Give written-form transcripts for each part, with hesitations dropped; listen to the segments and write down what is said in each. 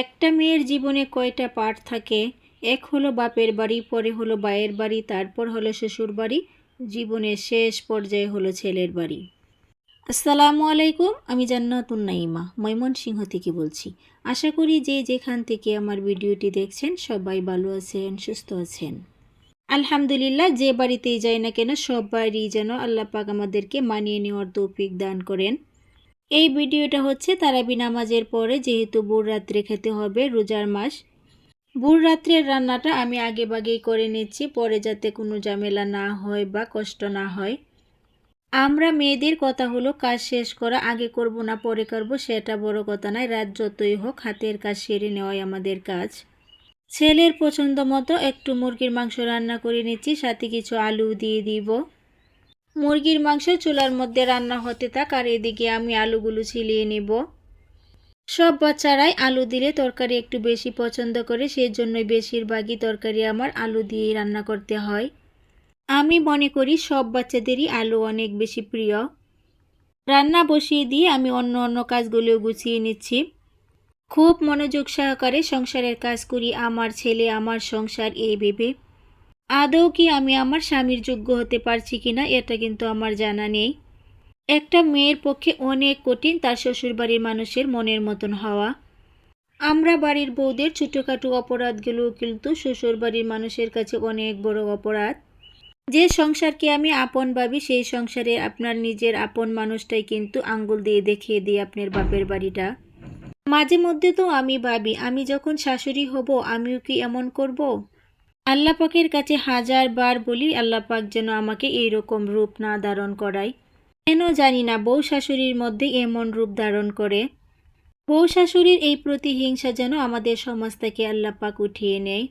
একটা মেয়ের জীবনে কয়টা পার্ট থাকে? এক হলো বাপের বাড়ি, পরে হলো ভাইয়ের বাড়ি, তারপর হলো শ্বশুর বাড়ি, জীবনের শেষ পর্যায়ে হলো ছেলের বাড়ি। আসসালামু আলাইকুম, আমি জান্নাতুন নাইমা ময়মনসিংহ থেকে বলছি। আশা করি যে যেখান থেকে আমার ভিডিওটি দেখছেন সবাই ভালো আছেন, সুস্থ আছেন। আলহামদুলিল্লাহ, যে বাড়িতেই যাই না কেন সব বাড়ি যেন আল্লাহ পাক আমাদেরকে মানিয়ে নেওয়ার তৌফিক দান করেন। এই ভিডিওটা হচ্ছে তারাবি নামাজের পরে, যেহেতু ভোর রাত্রে খেতে হবে, রোজার মাস। ভোর রাত্রের রান্নাটা আমি আগে ভাগেই করে নিচ্ছি, পরে যাতে কোনো ঝামেলা না হয় বা কষ্ট না হয়। আমরা মেয়েদের কথা হলো কাজ শেষ করা, আগে করব না পরে করব সেটা বড় কথা নয়, রাত যতই হোক হাতের কাজ সেরে নেওয়াই আমাদের কাজ। ছেলের পছন্দ মতো একটু মুরগির মাংস রান্না করে নিচ্ছি, সাথে কিছু আলু দিয়ে দিব। মুরগির মাংস চুলার মধ্যে রান্না হতে থাক, আর এদিকে আমি আলুগুলো ছিলিয়ে নেব। সব বাচ্চারাই আলু দিলে তরকারি একটু বেশি পছন্দ করে, সেজন্যই বেশিরভাগই তরকারি আমার আলু দিয়েই রান্না করতে হয়। আমি মনে করি সব বাচ্চাদেরই আলু অনেক বেশি প্রিয়। রান্না বসিয়ে দিয়ে আমি অন্য কাজগুলো গুছিয়ে নিচ্ছি। খুব মনোযোগ সহকারে সংসারের কাজ করি, আমার ছেলে আমার সংসার এই ভেবে। আদৌ কি আমি আমার স্বামীর যোগ্য হতে পারছি কিনা এটা কিন্তু আমার জানা নেই। একটা মেয়ের পক্ষে অনেক কঠিন তার শ্বশুরবাড়ির মানুষের মনের মতন হওয়া। আমরা বাড়ির বউদের ছোটোখাটো অপরাধগুলো কিন্তু শ্বশুরবাড়ির মানুষের কাছে অনেক বড় অপরাধ। যে সংসারকে আমি আপন ভাবি, সেই সংসারে আপনার নিজের আপন মানুষটাই কিন্তু আঙ্গুল দিয়ে দেখিয়ে দিই আপনার বাপের বাড়িটা। মাঝে মধ্যে তো আমি ভাবি, আমি যখন শাশুড়ি হব আমিও কি এমন করব? আল্লাহ পাকের কাছে হাজার বার বলি, আল্লাহ পাক যেন আমাকে এইরকম রূপ না ধারণ করায়। কেন জানি না বউ শাশুড়ির মধ্যে এমন রূপ ধারণ করে। বউ শাশুড়ির এই প্রতিহিংসা যেন আমাদের সমাজ থেকে আল্লাহ পাক উঠিয়ে নেয়।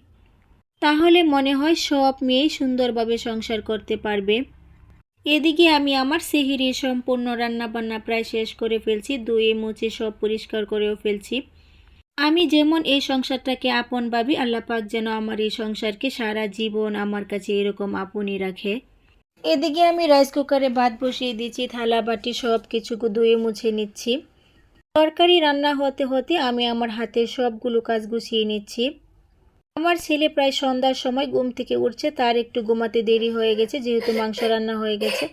তাহলে মনে হয় সব মেয়েই সুন্দরভাবে সংসার করতে পারবে। এদিকে আমি আমার সেহরির সম্পূর্ণ রান্নাবান্না প্রায় শেষ করে ফেলছি, ধুয়ে মুছে সব পরিষ্কার করেও ফেলছি। আমি যেমন এই সংসারটাকে আপন ভাবি, আল্লাহ পাক যেন আমার এই সংসারকে সারা জীবন আমার কাছে এরকম আপনই রাখে। এদিকে আমি রাইস কুকারে ভাত বসিয়ে দিচ্ছি, থালা বাটি সব কিছু ধুয়ে মুছে নিচ্ছি। তরকারি রান্না হতে হতে আমি আমার হাতের সবগুলো কাজ গুছিয়ে নিচ্ছি। আমার ছেলে প্রায় সন্ধ্যার সময় ঘুম থেকে উঠছে, তার একটু ঘুমাতে দেরি হয়ে গেছে, যেহেতু মাংস রান্না হয়ে গেছে।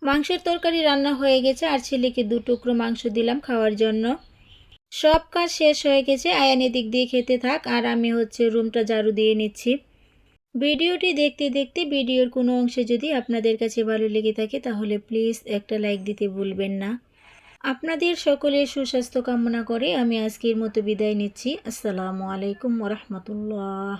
মাংসের তরকারি রান্না হয়ে গেছে আর ছেলেকে 2 টুকরো মাংস দিলাম খাওয়ার জন্য। সব কাজ শেষ হয়ে গেছে, আয়ান এদিক দিয়ে খেতে থাক আর আমি হচ্ছে রুমটা ঝাড়ু দিয়ে নিচ্ছি। ভিডিওটি দেখতে দেখতে ভিডিওর কোনো অংশে যদি আপনাদের কাছে ভালো লেগে থাকে তাহলে প্লিজ একটা লাইক দিতে ভুলবেন না। আপনাদের সকলের সুস্বাস্থ্য কামনা করে আমি আজকের মতো বিদায় নিচ্ছি। আসসালামু আলাইকুম ওয়া রাহমাতুল্লাহ।